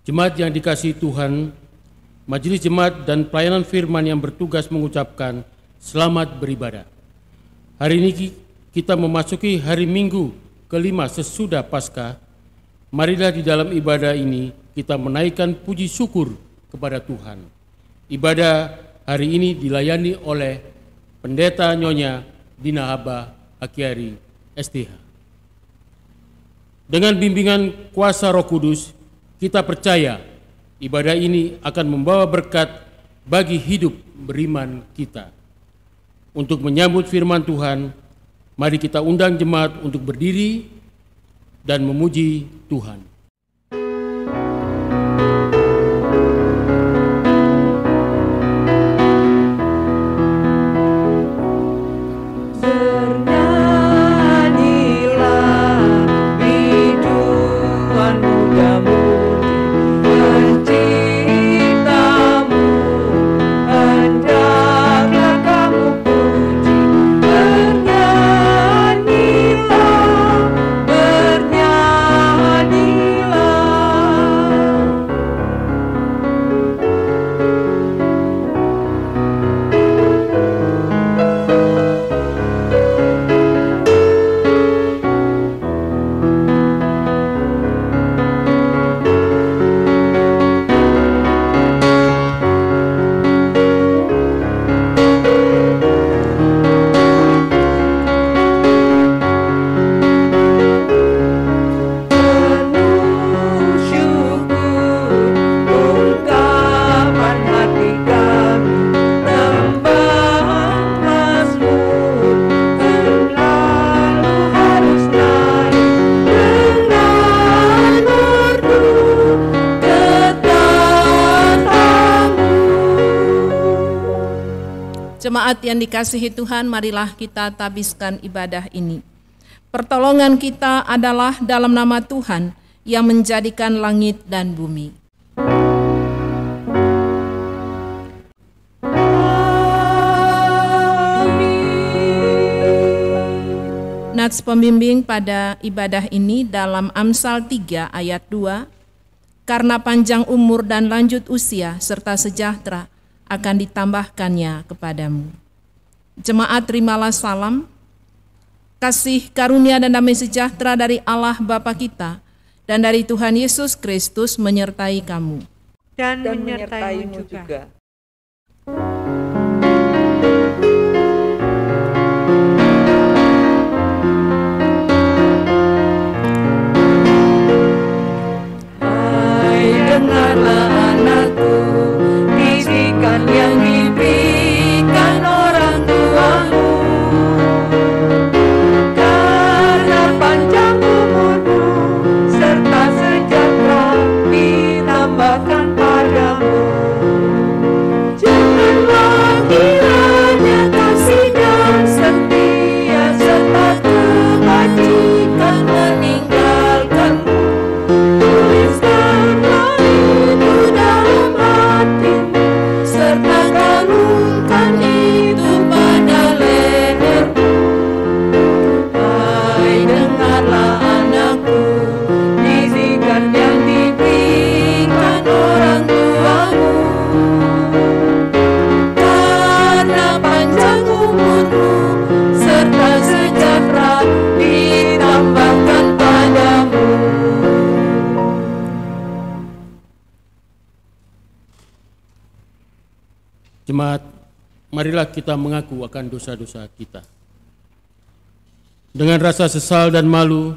Jemaat yang dikasihi Tuhan, Majelis Jemaat dan Pelayanan Firman yang bertugas mengucapkan selamat beribadah. Hari ini kita memasuki hari Minggu kelima sesudah Paskah. Marilah di dalam ibadah ini kita menaikkan puji syukur kepada Tuhan. Ibadah hari ini dilayani oleh Pendeta Nyonya Dina Haba Akiari STH. Dengan bimbingan kuasa Roh Kudus, kita percaya ibadah ini akan membawa berkat bagi hidup beriman kita. Untuk menyambut firman Tuhan, mari kita undang jemaat untuk berdiri dan memuji Tuhan. Jemaat yang dikasihi Tuhan, marilah kita tabiskan ibadah ini. Pertolongan kita adalah dalam nama Tuhan yang menjadikan langit dan bumi. Nats pembimbing pada ibadah ini dalam Amsal 3 ayat 2, karena panjang umur dan lanjut usia serta sejahtera akan ditambahkannya kepadamu. Jemaat, terimalah salam, kasih karunia dan damai sejahtera dari Allah Bapa kita dan dari Tuhan Yesus Kristus menyertai kamu. Dan menyertaimu juga. Hai, dengarlah anakku, bisikan yang diberikan orang tuamu, karena panjang umurmu serta sejahtera ditambahkan padamu. Janganlah kiranya kasih dan setia serta kebajikan meninggalkanmu. Tuliskanlah itu dalam hatimu, serta kalungkan itu pada lehermu. Hai, dengarlah anakku, bisikan yang diberikan orang tuamu, karena panjang umurmu serta sejahtera ditambahkan padamu. Jemaat, marilah kita mengaku akan dosa-dosa kita. Dengan rasa sesal dan malu,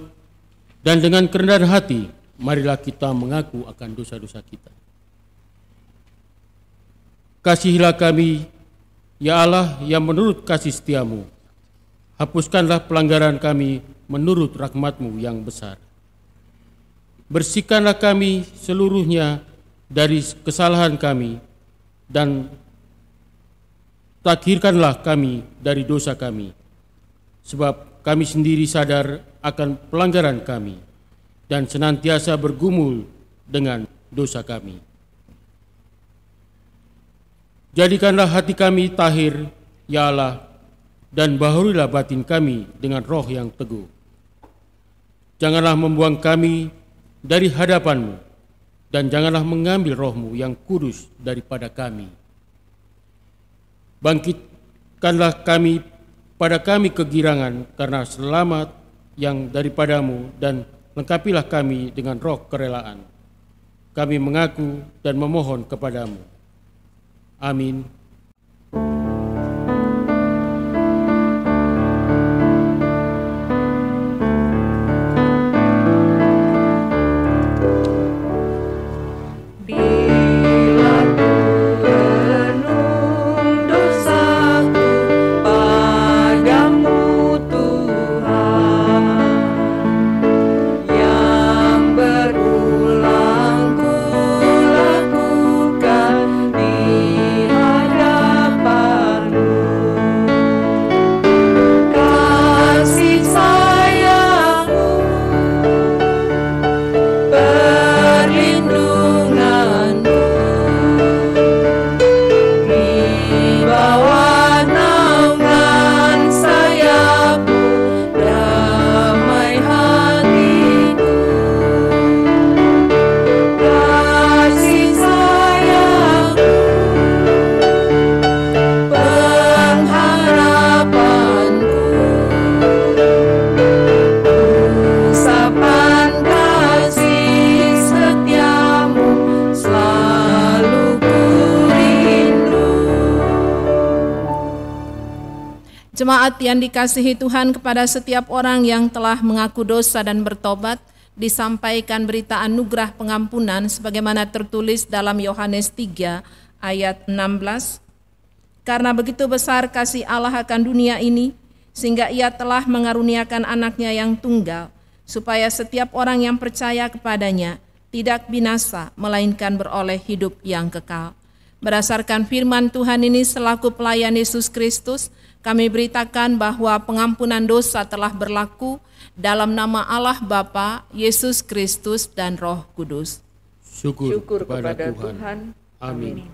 dan dengan kerendahan hati, marilah kita mengaku akan dosa-dosa kita. Kasihilah kami, ya Allah, yang menurut kasih setiamu. Hapuskanlah pelanggaran kami menurut rahmat-Mu yang besar. Bersihkanlah kami seluruhnya dari kesalahan kami, dan takhirkanlah kami dari dosa kami, sebab kami sendiri sadar akan pelanggaran kami dan senantiasa bergumul dengan dosa kami. Jadikanlah hati kami tahir, ya Allah, dan bahurilah batin kami dengan roh yang teguh. Janganlah membuang kami dari hadapan-Mu, dan janganlah mengambil roh-Mu yang kudus daripada kami. Bangkitkanlah pada kami kegirangan karena selamat yang daripada-Mu, dan lengkapilah kami dengan roh kerelaan. Kami mengaku dan memohon kepadamu. Amin. Jemaat yang dikasihi Tuhan, kepada setiap orang yang telah mengaku dosa dan bertobat, disampaikan berita anugerah pengampunan sebagaimana tertulis dalam Yohanes 3 ayat 16. Karena begitu besar kasih Allah akan dunia ini, sehingga Ia telah mengaruniakan anaknya yang tunggal, supaya setiap orang yang percaya kepadanya tidak binasa, melainkan beroleh hidup yang kekal. Berdasarkan firman Tuhan ini selaku pelayan Yesus Kristus, kami beritakan bahwa pengampunan dosa telah berlaku dalam nama Allah Bapa, Yesus Kristus, dan Roh Kudus. Syukur kepada Tuhan. Amin.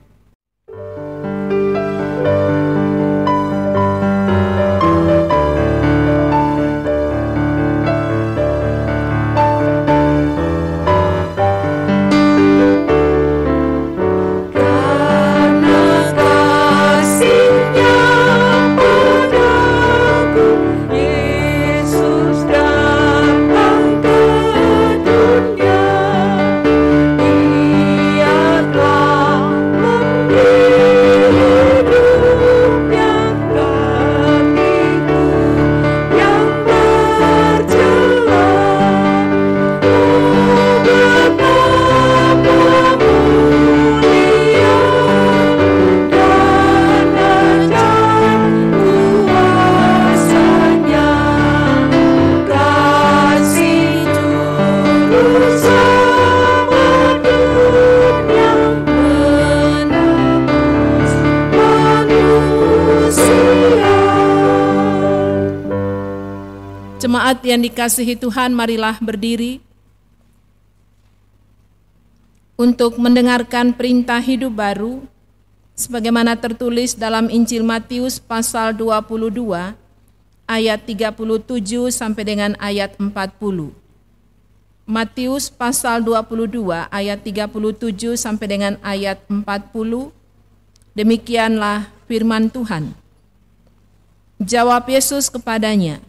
Jemaat yang dikasihi Tuhan, marilah berdiri untuk mendengarkan perintah hidup baru sebagaimana tertulis dalam Injil Matius pasal 22 ayat 37 sampai dengan ayat 40. Matius pasal 22 ayat 37 sampai dengan ayat 40. Demikianlah firman Tuhan. Jawab Yesus kepadanya,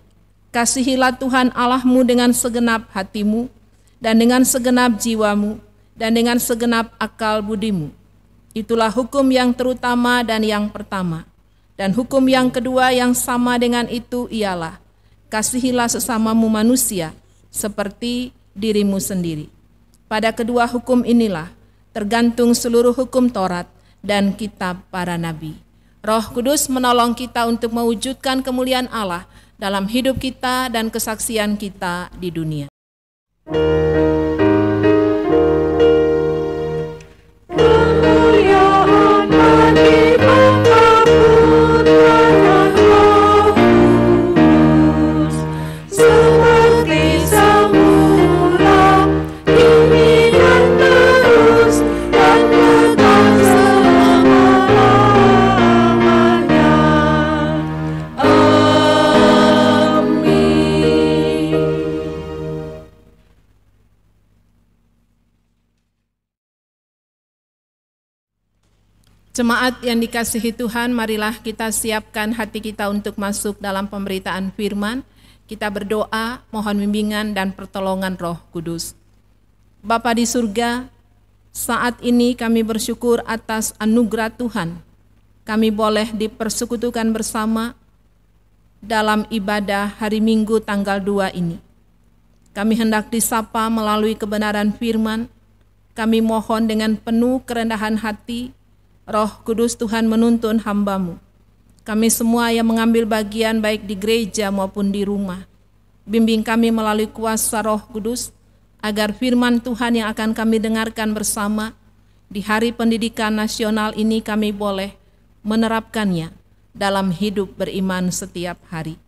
"Kasihilah Tuhan Allahmu dengan segenap hatimu, dan dengan segenap jiwamu, dan dengan segenap akal budimu. Itulah hukum yang terutama dan yang pertama. Dan hukum yang kedua yang sama dengan itu ialah, kasihilah sesamamu manusia, seperti dirimu sendiri. Pada kedua hukum inilah tergantung seluruh hukum Taurat dan kitab para nabi." Roh Kudus menolong kita untuk mewujudkan kemuliaan Allah dalam hidup kita dan kesaksian kita di dunia. Kemuliaan bagi Bapa, Putra, dan Roh Kudus, seperti semula, kini dan terus, dan kekal selama-lamanya. Amin. Jemaat yang dikasihi Tuhan, marilah kita siapkan hati kita untuk masuk dalam pemberitaan firman. Kita berdoa, mohon bimbingan dan pertolongan Roh Kudus. Bapa di surga, saat ini kami bersyukur atas anugerah Tuhan. Kami boleh dipersekutukan bersama dalam ibadah hari Minggu tanggal 2 ini. Kami hendak disapa melalui kebenaran firman. Kami mohon dengan penuh kerendahan hati, Roh Kudus Tuhan menuntun hamba-Mu. Kami semua yang mengambil bagian baik di gereja maupun di rumah. Bimbing kami melalui kuasa Roh Kudus, agar firman Tuhan yang akan kami dengarkan bersama di Hari Pendidikan Nasional ini kami boleh menerapkannya dalam hidup beriman setiap hari.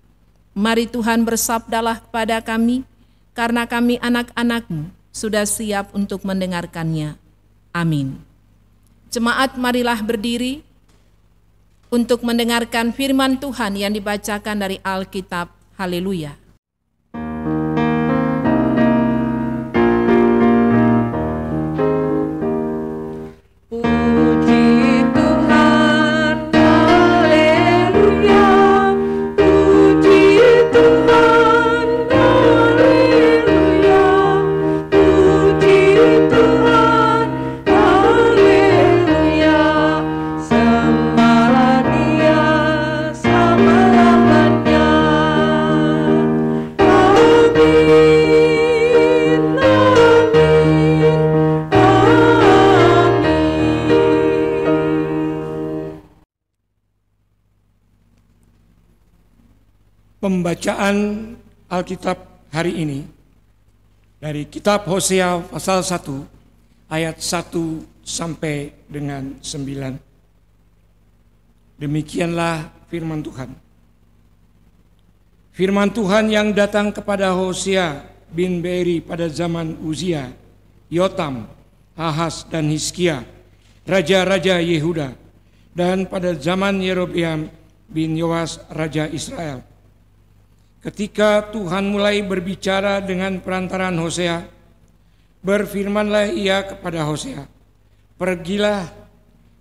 Mari Tuhan bersabdalah kepada kami, karena kami anak-anak-Mu sudah siap untuk mendengarkannya. Amin. Jemaat, marilah berdiri untuk mendengarkan firman Tuhan yang dibacakan dari Alkitab. Haleluya. Pembacaan Alkitab hari ini dari kitab Hosea pasal 1 ayat 1 sampai dengan 9. Demikianlah firman Tuhan. Firman Tuhan yang datang kepada Hosea bin Beeri pada zaman Uzia, Yotam, Ahaz dan Hizkia, raja-raja Yehuda, dan pada zaman Yerobeam bin Yoas, raja Israel. Ketika Tuhan mulai berbicara dengan perantaran Hosea, berfirmanlah ia kepada Hosea, "Pergilah,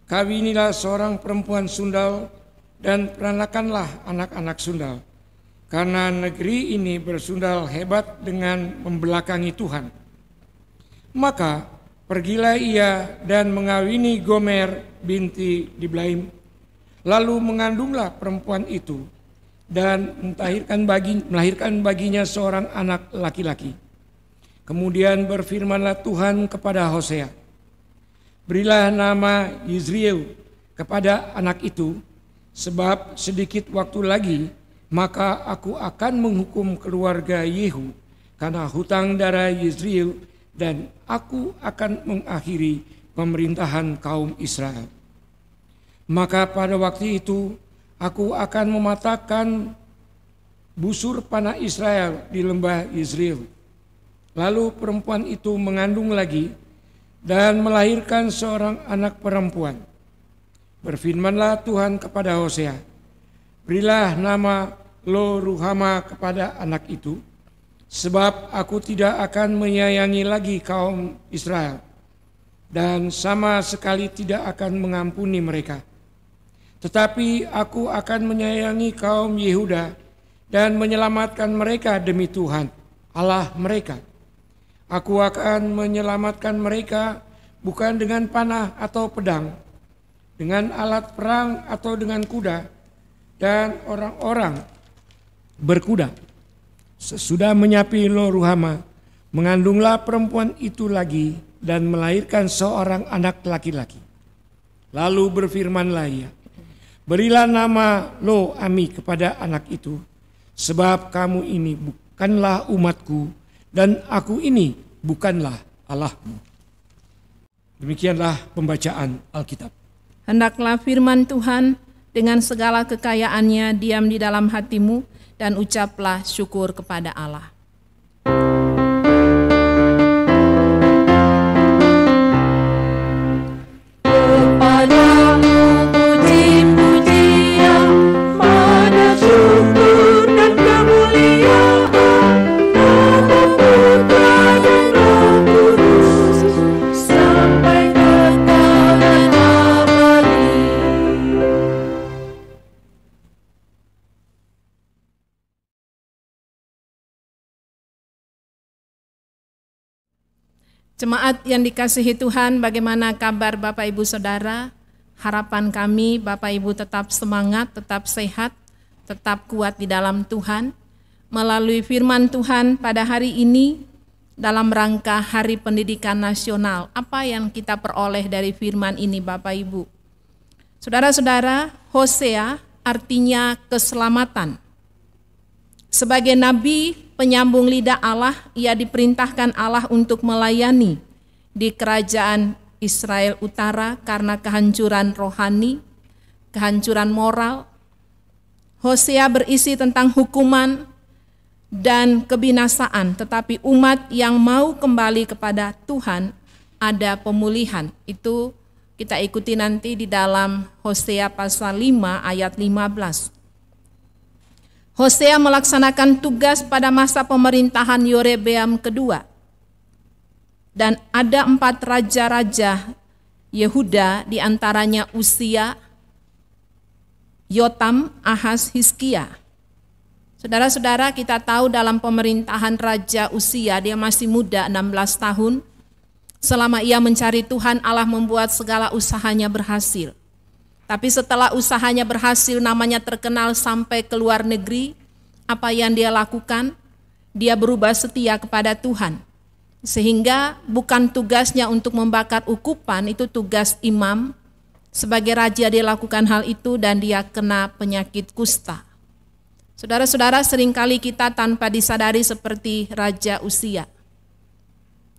kawinilah seorang perempuan sundal dan peranakanlah anak-anak sundal, karena negeri ini bersundal hebat dengan membelakangi Tuhan." Maka pergilah ia dan mengawini Gomer binti Diblaim, lalu mengandunglah perempuan itu dan melahirkan baginya seorang anak laki-laki. Kemudian berfirmanlah Tuhan kepada Hosea, "Berilah nama Yizriel kepada anak itu, sebab sedikit waktu lagi maka aku akan menghukum keluarga Yehu karena hutang darah Yizriel, dan aku akan mengakhiri pemerintahan kaum Israel. Maka pada waktu itu aku akan mematahkan busur panah Israel di lembah Yizriel." Lalu perempuan itu mengandung lagi dan melahirkan seorang anak perempuan. Berfirmanlah Tuhan kepada Hosea, "Berilah nama Lo-ruhama kepada anak itu, sebab aku tidak akan menyayangi lagi kaum Israel, dan sama sekali tidak akan mengampuni mereka. Tetapi aku akan menyayangi kaum Yehuda dan menyelamatkan mereka demi Tuhan, Allah mereka. Aku akan menyelamatkan mereka bukan dengan panah atau pedang, dengan alat perang atau dengan kuda dan orang-orang berkuda." Sesudah menyapi Lo-ruhama, mengandunglah perempuan itu lagi dan melahirkan seorang anak laki-laki. Lalu berfirmanlah ia, "Berilah nama Lo-ami kepada anak itu, sebab kamu ini bukanlah umatku dan aku ini bukanlah Allahmu." Demikianlah pembacaan Alkitab. Hendaklah firman Tuhan dengan segala kekayaannya diam di dalam hatimu, dan ucaplah syukur kepada Allah. Sampai kekal abadi. Jemaat yang dikasihi Tuhan, bagaimana kabar Bapak Ibu Saudara? Harapan kami Bapak Ibu tetap semangat, tetap sehat, tetap kuat di dalam Tuhan. Melalui firman Tuhan pada hari ini dalam rangka Hari Pendidikan Nasional, apa yang kita peroleh dari firman ini Bapak Ibu? Saudara-saudara, Hosea artinya keselamatan. Sebagai nabi penyambung lidah Allah, ia diperintahkan Allah untuk melayani di kerajaan Israel Utara karena kehancuran rohani, kehancuran moral. Hosea berisi tentang hukuman dan kebinasaan, tetapi umat yang mau kembali kepada Tuhan ada pemulihan. Itu kita ikuti nanti di dalam Hosea pasal 5 ayat 15. Hosea melaksanakan tugas pada masa pemerintahan Yerobeam kedua. Dan ada 4 raja-raja Yehuda, diantaranya Uzia, Yotam, Ahaz, Hizkia. Saudara-saudara, kita tahu dalam pemerintahan Raja Uzia, dia masih muda 16 tahun. Selama ia mencari Tuhan, Allah membuat segala usahanya berhasil. Tapi setelah usahanya berhasil, namanya terkenal sampai ke luar negeri, apa yang dia lakukan? Dia berubah setia kepada Tuhan. Sehingga bukan tugasnya untuk membakar ukupan, itu tugas imam. Sebagai raja dia lakukan hal itu dan dia kena penyakit kusta. Saudara-saudara, seringkali kita tanpa disadari seperti Raja Uzia.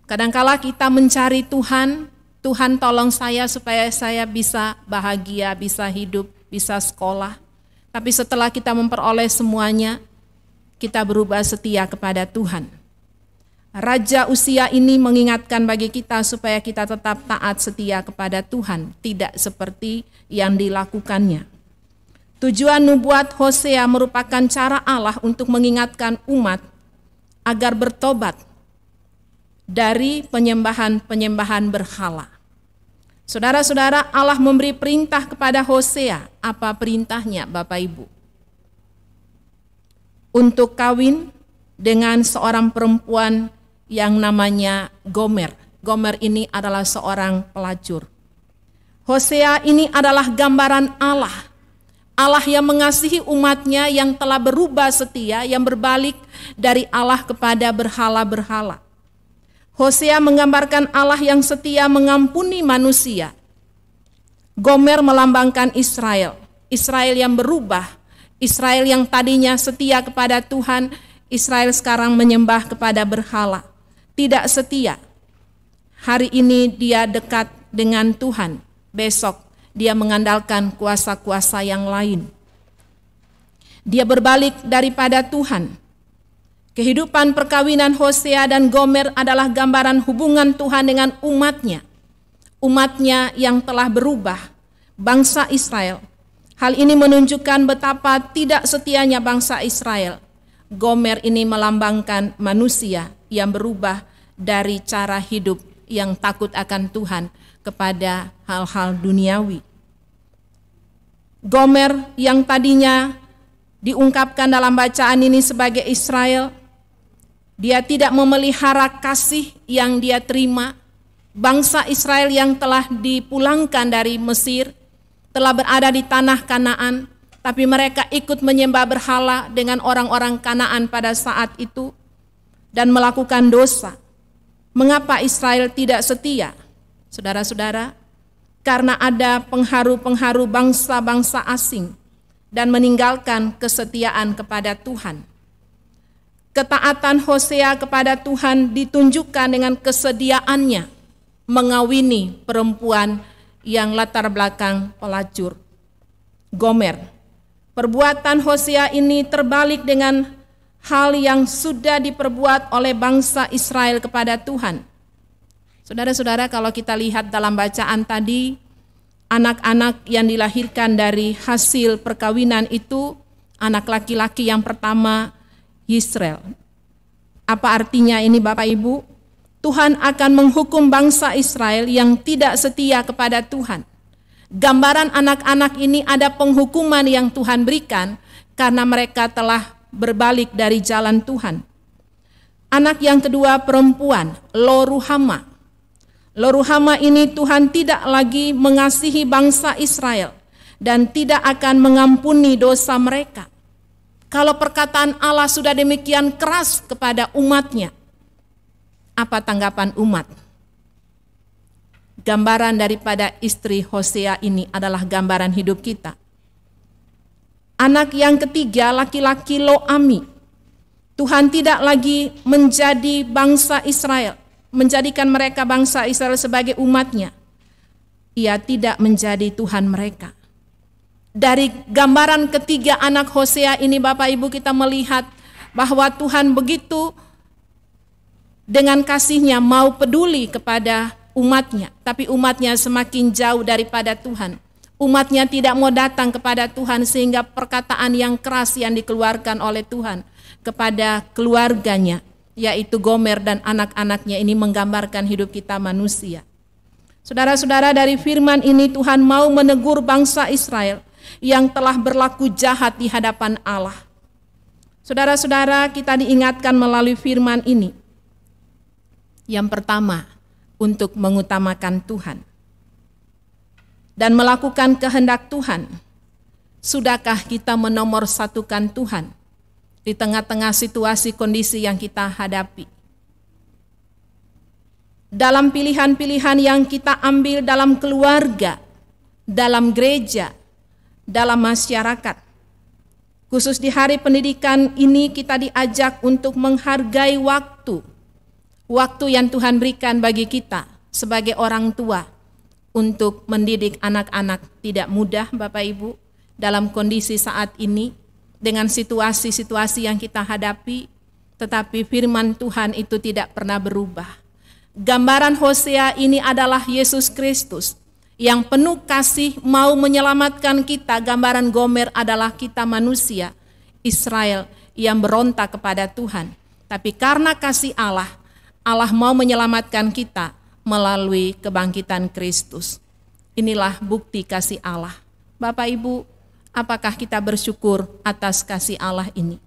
Kadangkala kita mencari Tuhan, Tuhan tolong saya supaya saya bisa bahagia, bisa hidup, bisa sekolah. Tapi setelah kita memperoleh semuanya, kita berubah setia kepada Tuhan. Raja Uzia ini mengingatkan bagi kita supaya kita tetap taat setia kepada Tuhan, tidak seperti yang dilakukannya. Tujuan nubuat Hosea merupakan cara Allah untuk mengingatkan umat agar bertobat dari penyembahan berhala. Saudara-saudara, Allah memberi perintah kepada Hosea. Apa perintahnya Bapak Ibu? Untuk kawin dengan seorang perempuan yang namanya Gomer. Gomer ini adalah seorang pelacur. Hosea ini adalah gambaran Allah. Allah yang mengasihi umatnya yang telah berubah setia, yang berbalik dari Allah kepada berhala-berhala. Hosea menggambarkan Allah yang setia mengampuni manusia. Gomer melambangkan Israel. Israel yang berubah. Israel yang tadinya setia kepada Tuhan, Israel sekarang menyembah kepada berhala. Tidak setia. Hari ini dia dekat dengan Tuhan. Besok dia mengandalkan kuasa-kuasa yang lain. Dia berbalik daripada Tuhan. Kehidupan perkawinan Hosea dan Gomer adalah gambaran hubungan Tuhan dengan umatnya. Umatnya yang telah berubah, bangsa Israel. Hal ini menunjukkan betapa tidak setianya bangsa Israel. Gomer ini melambangkan manusia yang berubah dari cara hidup yang takut akan Tuhan kepada hal-hal duniawi. Gomer yang tadinya diungkapkan dalam bacaan ini sebagai Israel, dia tidak memelihara kasih yang dia terima. Bangsa Israel yang telah dipulangkan dari Mesir, telah berada di tanah Kanaan, tapi mereka ikut menyembah berhala dengan orang-orang Kanaan pada saat itu dan melakukan dosa. Mengapa Israel tidak setia? Saudara-saudara, karena ada pengharu-pengharu bangsa-bangsa asing dan meninggalkan kesetiaan kepada Tuhan. Ketaatan Hosea kepada Tuhan ditunjukkan dengan kesediaannya mengawini perempuan yang latar belakang pelacur, Gomer. Perbuatan Hosea ini terbalik dengan hal yang sudah diperbuat oleh bangsa Israel kepada Tuhan. Saudara-saudara, kalau kita lihat dalam bacaan tadi, anak-anak yang dilahirkan dari hasil perkawinan itu, anak laki-laki yang pertama Yisrael. Apa artinya ini Bapak Ibu? Tuhan akan menghukum bangsa Israel yang tidak setia kepada Tuhan. Gambaran anak-anak ini ada penghukuman yang Tuhan berikan karena mereka telah berbalik dari jalan Tuhan. Anak yang kedua perempuan, Lo Ruhama. Loruhama ini Tuhan tidak lagi mengasihi bangsa Israel dan tidak akan mengampuni dosa mereka. Kalau perkataan Allah sudah demikian keras kepada umatnya, apa tanggapan umat? Gambaran daripada istri Hosea ini adalah gambaran hidup kita. Anak yang ketiga, laki-laki Lo-ami. Tuhan tidak lagi menjadi bangsa Israel, menjadikan mereka bangsa Israel sebagai umatnya. Ia tidak menjadi Tuhan mereka. Dari gambaran ketiga anak Hosea ini Bapak Ibu kita melihat bahwa Tuhan begitu dengan kasihnya mau peduli kepada umatnya. Tapi umatnya semakin jauh daripada Tuhan. Umatnya tidak mau datang kepada Tuhan sehingga perkataan yang keras yang dikeluarkan oleh Tuhan kepada keluarganya, yaitu Gomer dan anak-anaknya ini menggambarkan hidup kita manusia. Saudara-saudara, dari firman ini Tuhan mau menegur bangsa Israel yang telah berlaku jahat di hadapan Allah. Saudara-saudara, kita diingatkan melalui firman ini. Yang pertama, untuk mengutamakan Tuhan dan melakukan kehendak Tuhan. Sudahkah kita menomorsatukan Tuhan di tengah-tengah situasi kondisi yang kita hadapi? Dalam pilihan-pilihan yang kita ambil dalam keluarga, dalam gereja, dalam masyarakat. Khusus di hari pendidikan ini kita diajak untuk menghargai waktu. Waktu yang Tuhan berikan bagi kita sebagai orang tua untuk mendidik anak-anak. Tidak mudah Bapak Ibu dalam kondisi saat ini dengan situasi-situasi yang kita hadapi, tetapi firman Tuhan itu tidak pernah berubah. Gambaran Hosea ini adalah Yesus Kristus yang penuh kasih mau menyelamatkan kita. Gambaran Gomer adalah kita manusia, Israel yang berontak kepada Tuhan. Tapi karena kasih Allah, Allah mau menyelamatkan kita melalui kebangkitan Kristus. Inilah bukti kasih Allah. Bapak Ibu, apakah kita bersyukur atas kasih Allah ini?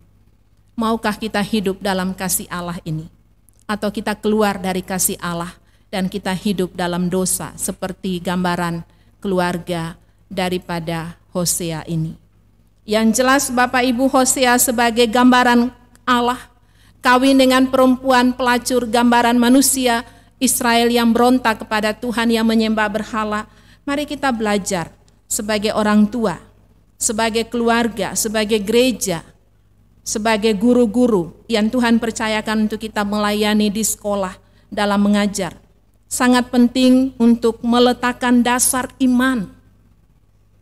Maukah kita hidup dalam kasih Allah ini? Atau kita keluar dari kasih Allah dan kita hidup dalam dosa seperti gambaran keluarga daripada Hosea ini? Yang jelas Bapak Ibu, Hosea sebagai gambaran Allah, kawin dengan perempuan pelacur, gambaran manusia Israel yang berontak kepada Tuhan, yang menyembah berhala. Mari kita belajar sebagai orang tua, sebagai keluarga, sebagai gereja, sebagai guru-guru yang Tuhan percayakan untuk kita melayani di sekolah dalam mengajar. Sangat penting untuk meletakkan dasar iman.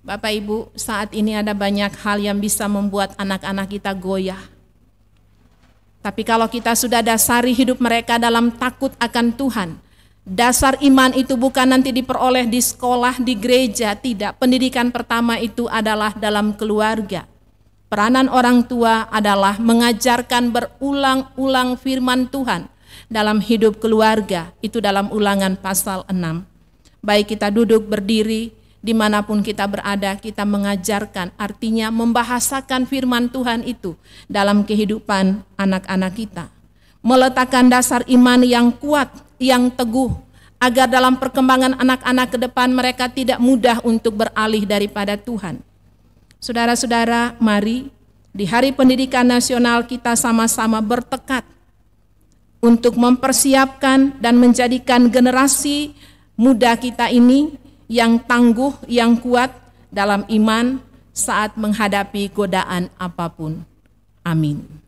Bapak Ibu, saat ini ada banyak hal yang bisa membuat anak-anak kita goyah. Tapi kalau kita sudah dasari hidup mereka dalam takut akan Tuhan, dasar iman itu bukan nanti diperoleh di sekolah, di gereja, tidak. Pendidikan pertama itu adalah dalam keluarga. Peranan orang tua adalah mengajarkan berulang-ulang firman Tuhan dalam hidup keluarga. Itu dalam Ulangan pasal 6. Baik kita duduk berdiri, dimanapun kita berada, kita mengajarkan, artinya membahasakan firman Tuhan itu dalam kehidupan anak-anak kita. Meletakkan dasar iman yang kuat, yang teguh, agar dalam perkembangan anak-anak ke depan mereka tidak mudah untuk beralih daripada Tuhan. Saudara-saudara, mari di Hari Pendidikan Nasional kita sama-sama bertekad untuk mempersiapkan dan menjadikan generasi muda kita ini yang tangguh, yang kuat dalam iman saat menghadapi godaan apapun. Amin.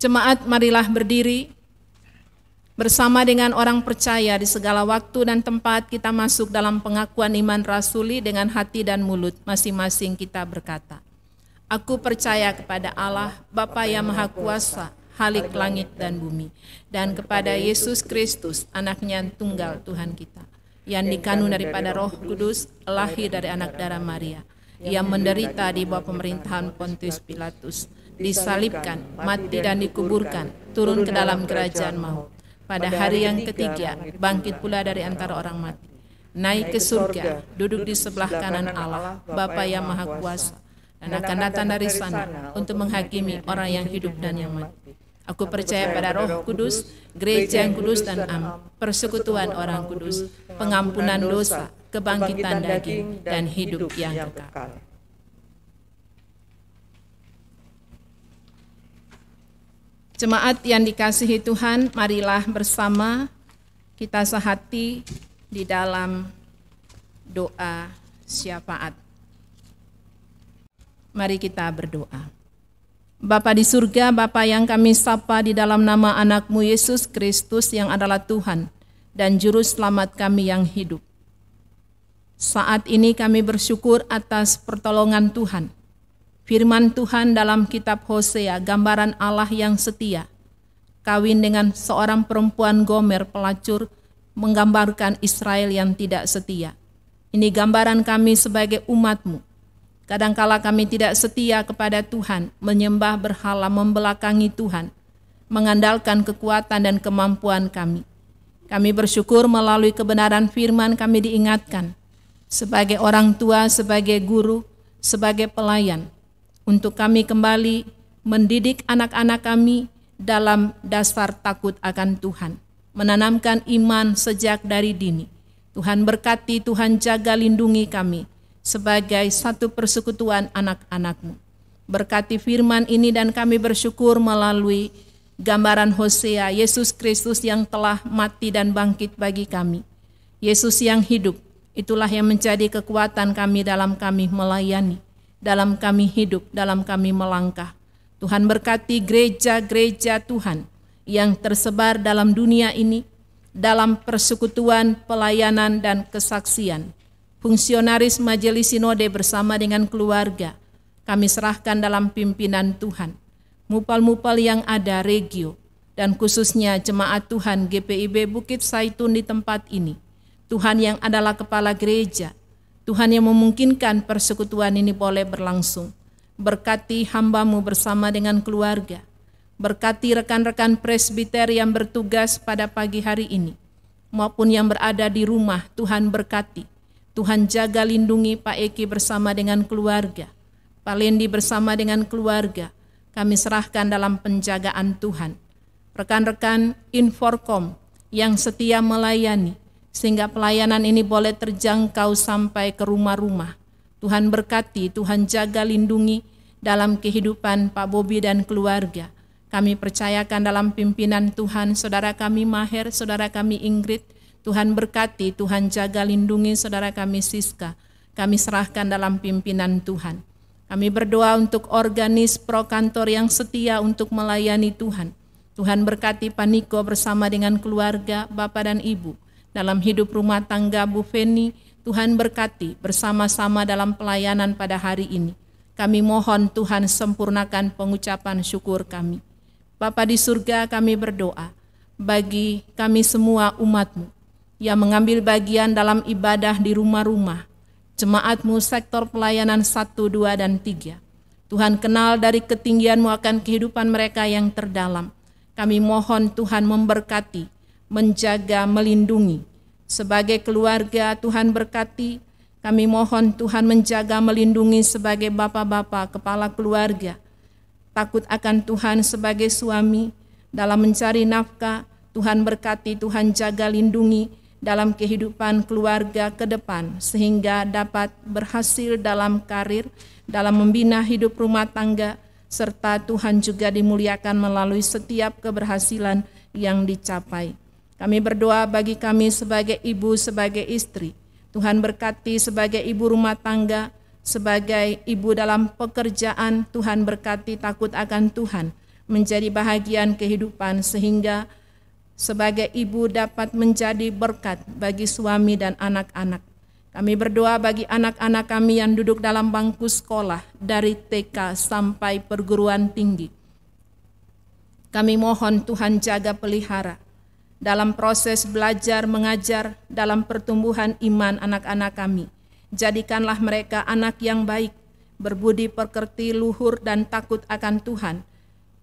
Jemaat, marilah berdiri. Bersama dengan orang percaya di segala waktu dan tempat kita masuk dalam pengakuan iman rasuli dengan hati dan mulut masing-masing kita berkata, Aku percaya kepada Allah, Bapa yang Maha Kuasa, Khalik langit dan bumi, dan kepada Yesus Kristus, anaknya yang tunggal Tuhan kita, yang dikandung daripada Roh Kudus, lahir dari anak darah Maria, yang menderita di bawah pemerintahan Pontius Pilatus, disalibkan, mati dan dikuburkan, turun ke dalam kerajaan maut. Pada hari yang ketiga, bangkit pula dari antara orang mati, naik ke surga, duduk di sebelah kanan Allah, Bapa yang Maha Kuasa, dan akan datang dari sana untuk menghakimi orang yang hidup dan yang mati. Aku percaya pada Roh Kudus, gereja yang kudus dan am, persekutuan orang kudus, pengampunan dosa, kebangkitan daging, dan hidup yang kekal. Jemaat yang dikasihi Tuhan, marilah bersama kita sehati di dalam doa syafaat. Mari kita berdoa. Bapa di surga, Bapa yang kami sapa di dalam nama anak-Mu Yesus Kristus yang adalah Tuhan dan Juru Selamat kami yang hidup. Saat ini kami bersyukur atas pertolongan Tuhan. Firman Tuhan dalam kitab Hosea, gambaran Allah yang setia, kawin dengan seorang perempuan Gomer pelacur, menggambarkan Israel yang tidak setia. Ini gambaran kami sebagai umat-Mu. Kadangkala kami tidak setia kepada Tuhan, menyembah berhala, membelakangi Tuhan, mengandalkan kekuatan dan kemampuan kami. Kami bersyukur melalui kebenaran firman kami diingatkan, sebagai orang tua, sebagai guru, sebagai pelayan, untuk kami kembali mendidik anak-anak kami dalam dasar takut akan Tuhan, menanamkan iman sejak dari dini. Tuhan berkati, Tuhan jaga lindungi kami sebagai satu persekutuan anak-anak-Mu. Berkati firman ini dan kami bersyukur melalui gambaran Hosea, Yesus Kristus yang telah mati dan bangkit bagi kami. Yesus yang hidup, itulah yang menjadi kekuatan kami dalam kami melayani, dalam kami hidup, dalam kami melangkah. Tuhan berkati gereja-gereja Tuhan yang tersebar dalam dunia ini, dalam persekutuan, pelayanan, dan kesaksian. Fungsionaris Majelis Sinode bersama dengan keluarga, kami serahkan dalam pimpinan Tuhan. Mupal-mupal yang ada regio, dan khususnya jemaat Tuhan GPIB Bukit Saitun di tempat ini. Tuhan yang adalah kepala gereja, Tuhan yang memungkinkan persekutuan ini boleh berlangsung. Berkati hamba-Mu bersama dengan keluarga. Berkati rekan-rekan presbiter yang bertugas pada pagi hari ini, maupun yang berada di rumah. Tuhan berkati. Tuhan jaga lindungi Pak Eki bersama dengan keluarga. Pak Lendi bersama dengan keluarga. Kami serahkan dalam penjagaan Tuhan. Rekan-rekan Inforkom yang setia melayani, sehingga pelayanan ini boleh terjangkau sampai ke rumah-rumah. Tuhan berkati, Tuhan jaga lindungi dalam kehidupan Pak Bobi dan keluarga. Kami percayakan dalam pimpinan Tuhan, saudara kami Maher, saudara kami Ingrid. Tuhan berkati, Tuhan jaga lindungi saudara kami Siska. Kami serahkan dalam pimpinan Tuhan. Kami berdoa untuk organis pro kantor yang setia untuk melayani Tuhan. Tuhan berkati Pak Niko bersama dengan keluarga, Bapak dan Ibu. Dalam hidup rumah tangga Bu Feni, Tuhan berkati bersama-sama dalam pelayanan pada hari ini. Kami mohon Tuhan sempurnakan pengucapan syukur kami. Bapa di surga, kami berdoa bagi kami semua umat-Mu yang mengambil bagian dalam ibadah di rumah-rumah, jemaat-Mu sektor pelayanan 1, 2, dan 3. Tuhan kenal dari ketinggian-Mu akan kehidupan mereka yang terdalam. Kami mohon Tuhan memberkati, menjaga, melindungi. Sebagai keluarga, Tuhan berkati. Kami mohon Tuhan menjaga, melindungi sebagai bapak-bapak, kepala keluarga. Takut akan Tuhan sebagai suami, dalam mencari nafkah. Tuhan berkati, Tuhan jaga, lindungi dalam kehidupan keluarga ke depan, sehingga dapat berhasil dalam karir, dalam membina hidup rumah tangga, serta Tuhan juga dimuliakan melalui setiap keberhasilan yang dicapai. Kami berdoa bagi kami sebagai ibu, sebagai istri. Tuhan berkati sebagai ibu rumah tangga, sebagai ibu dalam pekerjaan. Tuhan berkati takut akan Tuhan, menjadi bahagian kehidupan, sehingga sebagai ibu dapat menjadi berkat bagi suami dan anak-anak. Kami berdoa bagi anak-anak kami yang duduk dalam bangku sekolah dari TK sampai perguruan tinggi. Kami mohon Tuhan jaga pelihara dalam proses belajar mengajar, dalam pertumbuhan iman anak-anak kami. Jadikanlah mereka anak yang baik, berbudi pekerti, luhur, dan takut akan Tuhan.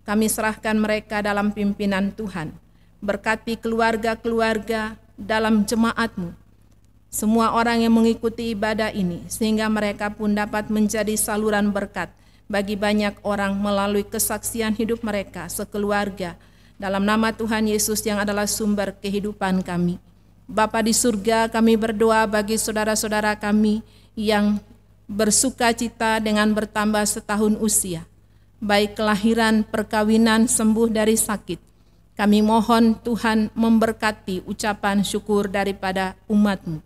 Kami serahkan mereka dalam pimpinan Tuhan. Berkati keluarga-keluarga dalam jemaat-Mu, semua orang yang mengikuti ibadah ini, sehingga mereka pun dapat menjadi saluran berkat bagi banyak orang melalui kesaksian hidup mereka sekeluarga. Dalam nama Tuhan Yesus yang adalah sumber kehidupan kami. Bapa di surga, kami berdoa bagi saudara-saudara kami yang bersuka cita dengan bertambah setahun usia, baik kelahiran, perkawinan, sembuh dari sakit. Kami mohon Tuhan memberkati ucapan syukur daripada umat-Mu.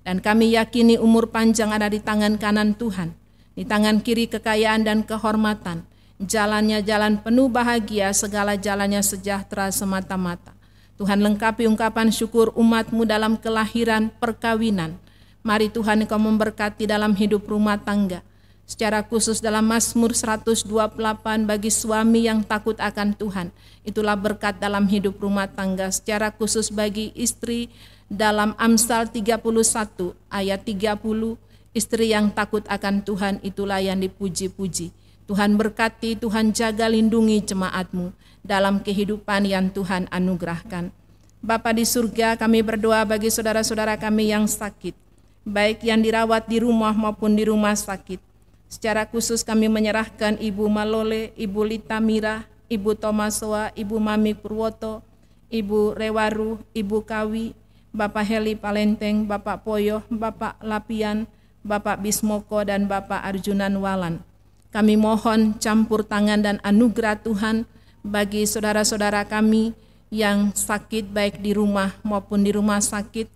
Dan kami yakini umur panjang ada di tangan kanan Tuhan, di tangan kiri kekayaan dan kehormatan. Jalannya jalan penuh bahagia, segala jalannya sejahtera semata-mata. Tuhan lengkapi ungkapan syukur umat-Mu dalam kelahiran, perkawinan. Mari Tuhan Engkau memberkati dalam hidup rumah tangga. Secara khusus dalam Mazmur 128 bagi suami yang takut akan Tuhan. Itulah berkat dalam hidup rumah tangga. Secara khusus bagi istri dalam Amsal 31 ayat 30. Istri yang takut akan Tuhan itulah yang dipuji-puji. Tuhan berkati, Tuhan jaga lindungi jemaat-Mu dalam kehidupan yang Tuhan anugerahkan. Bapa di surga, kami berdoa bagi saudara-saudara kami yang sakit, baik yang dirawat di rumah maupun di rumah sakit. Secara khusus kami menyerahkan Ibu Malole, Ibu Lita Mira, Ibu Tomasoa, Ibu Mami Purwoto, Ibu Rewaru, Ibu Kawi, Bapak Heli Palenteng, Bapak Poyo, Bapak Lapian, Bapak Bismoko, dan Bapak Arjunan Walan. Kami mohon campur tangan dan anugerah Tuhan bagi saudara-saudara kami yang sakit baik di rumah maupun di rumah sakit.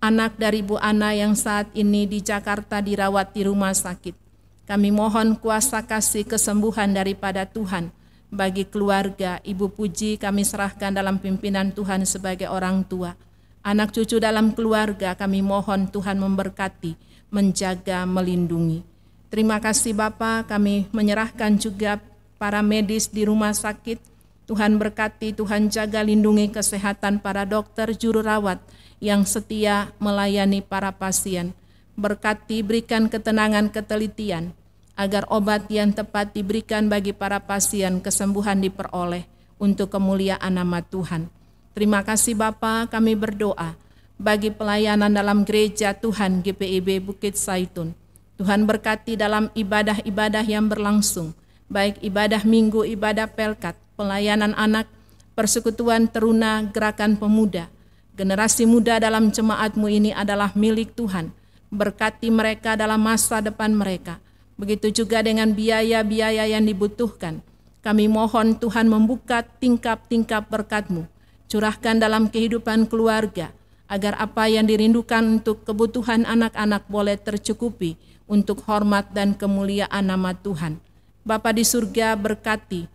Anak dari Bu Ana yang saat ini di Jakarta dirawat di rumah sakit. Kami mohon kuasa kasih kesembuhan daripada Tuhan bagi keluarga. Ibu Puji kami serahkan dalam pimpinan Tuhan sebagai orang tua. Anak cucu dalam keluarga kami mohon Tuhan memberkati, menjaga, melindungi. Terima kasih Bapa, kami menyerahkan juga para medis di rumah sakit. Tuhan berkati, Tuhan jaga lindungi kesehatan para dokter, juru rawat yang setia melayani para pasien. Berkati, berikan ketenangan, ketelitian, agar obat yang tepat diberikan bagi para pasien, kesembuhan diperoleh untuk kemuliaan nama Tuhan. Terima kasih Bapa, kami berdoa bagi pelayanan dalam gereja Tuhan GPIB Bukit Saitun. Tuhan berkati dalam ibadah-ibadah yang berlangsung, baik ibadah minggu, ibadah pelkat, pelayanan anak, persekutuan teruna, gerakan pemuda. Generasi muda dalam jemaat-Mu ini adalah milik Tuhan. Berkati mereka dalam masa depan mereka. Begitu juga dengan biaya-biaya yang dibutuhkan. Kami mohon Tuhan membuka tingkap-tingkap berkat-Mu. Curahkan dalam kehidupan keluarga, agar apa yang dirindukan untuk kebutuhan anak-anak boleh tercukupi untuk hormat dan kemuliaan nama Tuhan. Bapa di surga berkati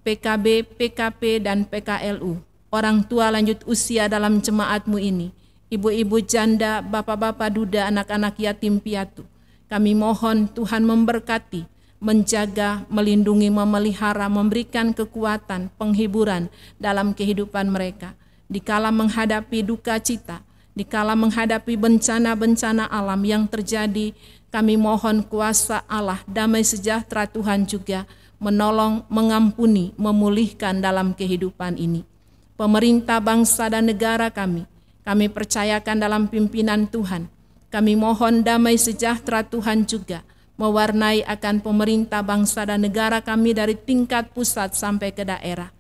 PKB, PKP, dan PKLU, orang tua lanjut usia dalam jemaat-Mu ini, ibu-ibu janda, bapak-bapak duda, anak-anak yatim piatu. Kami mohon Tuhan memberkati, menjaga, melindungi, memelihara, memberikan kekuatan, penghiburan dalam kehidupan mereka. Dikala menghadapi duka cita, dikala menghadapi bencana-bencana alam yang terjadi, kami mohon kuasa Allah, damai sejahtera Tuhan juga menolong, mengampuni, memulihkan dalam kehidupan ini. Pemerintah bangsa dan negara kami percayakan dalam pimpinan Tuhan. Kami mohon damai sejahtera Tuhan juga mewarnai akan pemerintah bangsa dan negara kami dari tingkat pusat sampai ke daerah.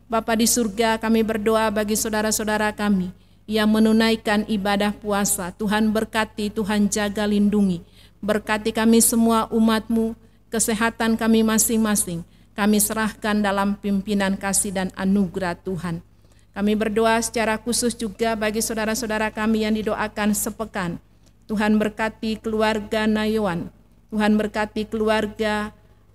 Bapa di surga, kami berdoa bagi saudara-saudara kami yang menunaikan ibadah puasa. Tuhan berkati, Tuhan jaga lindungi. Berkati kami semua umat-Mu, kesehatan kami masing-masing. Kami serahkan dalam pimpinan kasih dan anugerah Tuhan. Kami berdoa secara khusus juga bagi saudara-saudara kami yang didoakan sepekan. Tuhan berkati keluarga Nayawan, Tuhan berkati keluarga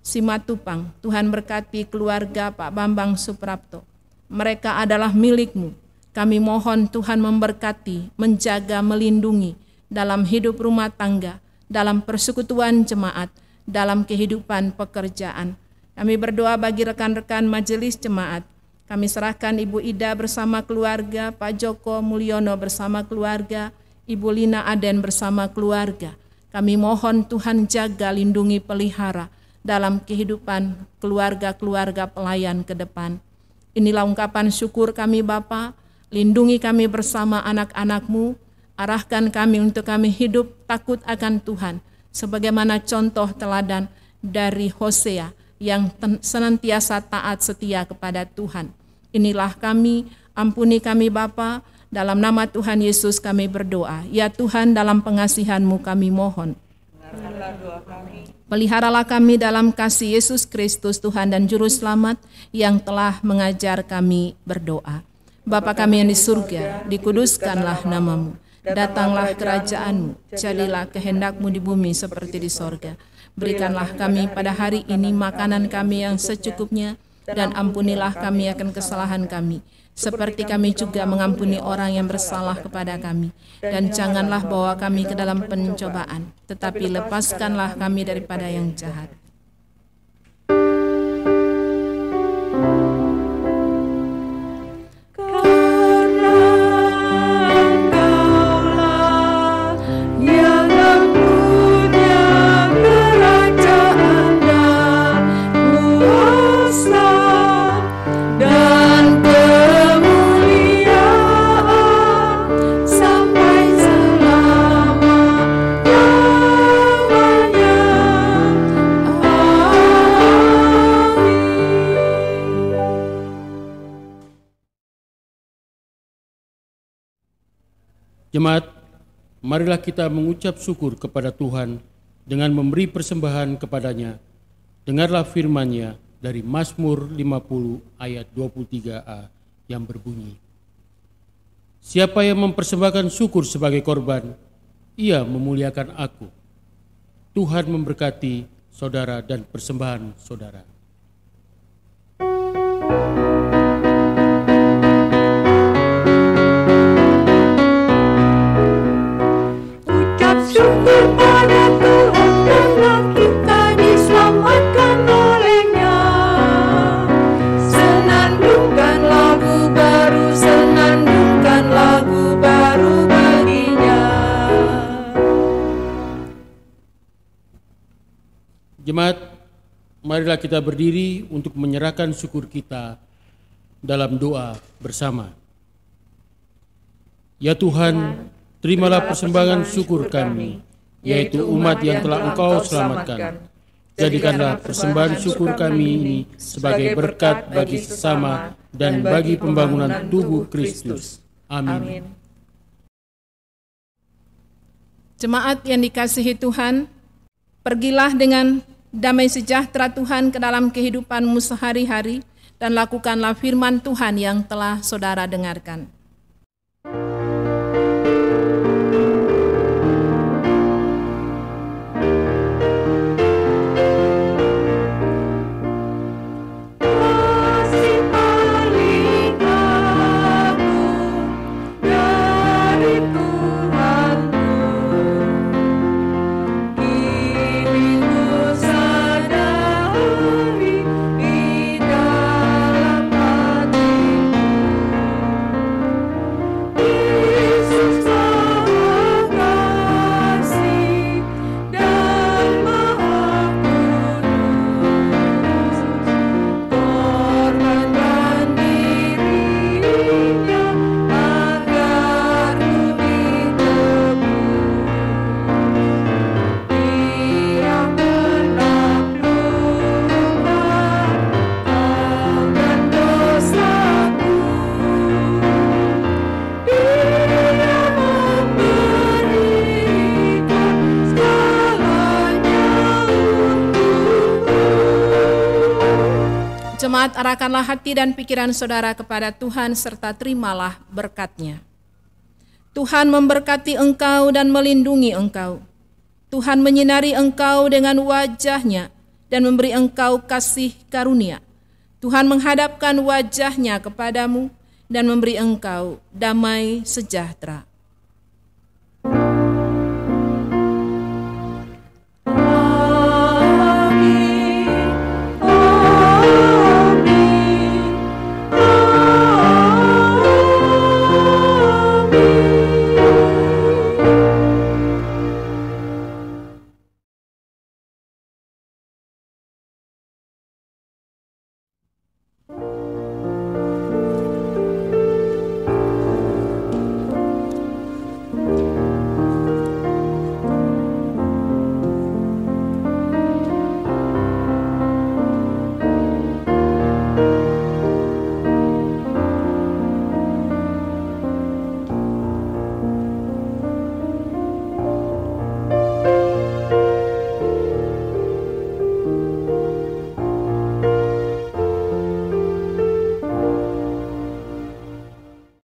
Simatupang. Tuhan berkati keluarga Pak Bambang Suprapto. Mereka adalah milik-Mu. Kami mohon Tuhan memberkati, menjaga, melindungi dalam hidup rumah tangga, dalam persekutuan jemaat, dalam kehidupan pekerjaan. Kami berdoa bagi rekan-rekan majelis jemaat. Kami serahkan Ibu Ida bersama keluarga, Pak Joko Mulyono bersama keluarga, Ibu Lina Aden bersama keluarga. Kami mohon Tuhan jaga, lindungi, pelihara dalam kehidupan keluarga-keluarga pelayan ke depan. Inilah ungkapan syukur kami Bapa. Lindungi kami bersama anak-anak-Mu. Arahkan kami untuk kami hidup takut akan Tuhan, sebagaimana contoh teladan dari Hosea yang senantiasa taat setia kepada Tuhan. Inilah kami, ampuni kami Bapa, dalam nama Tuhan Yesus kami berdoa. Ya Tuhan, dalam pengasihan-Mu kami mohon. Peliharalah kami dalam kasih Yesus Kristus Tuhan dan Juru Selamat yang telah mengajar kami berdoa. Bapa kami yang di surga, dikuduskanlah nama-Mu. Datanglah kerajaan-Mu, jadilah kehendak-Mu di bumi seperti di sorga. Berikanlah kami pada hari ini makanan kami yang secukupnya, dan ampunilah kami akan kesalahan kami, seperti kami juga mengampuni orang yang bersalah kepada kami. Dan janganlah bawa kami ke dalam pencobaan, tetapi lepaskanlah kami daripada yang jahat. Jemaat, marilah kita mengucap syukur kepada Tuhan dengan memberi persembahan kepadanya. Dengarlah firman-Nya dari Mazmur 50 ayat 23a yang berbunyi, siapa yang mempersembahkan syukur sebagai korban, ia memuliakan aku. Tuhan memberkati saudara dan persembahan saudara. Syukur pada Tuhan karena kita diselamatkan oleh-Nya. Senandungkan lagu baru, senandungkan lagu baru bagi-Nya. Jemaat, marilah kita berdiri untuk menyerahkan syukur kita dalam doa bersama. Ya Tuhan, terimalah persembahan syukur kami, yaitu umat yang telah Engkau selamatkan. Jadikanlah persembahan syukur kami ini sebagai berkat bagi sesama dan bagi pembangunan tubuh Kristus. Amin. Jemaat yang dikasihi Tuhan, pergilah dengan damai sejahtera Tuhan ke dalam kehidupanmu sehari-hari dan lakukanlah firman Tuhan yang telah saudara dengarkan. Jemaat, arahkanlah hati dan pikiran saudara kepada Tuhan serta terimalah berkat-Nya. Tuhan memberkati engkau dan melindungi engkau. Tuhan menyinari engkau dengan wajah-Nya dan memberi engkau kasih karunia. Tuhan menghadapkan wajahnya kepadamu dan memberi engkau damai sejahtera.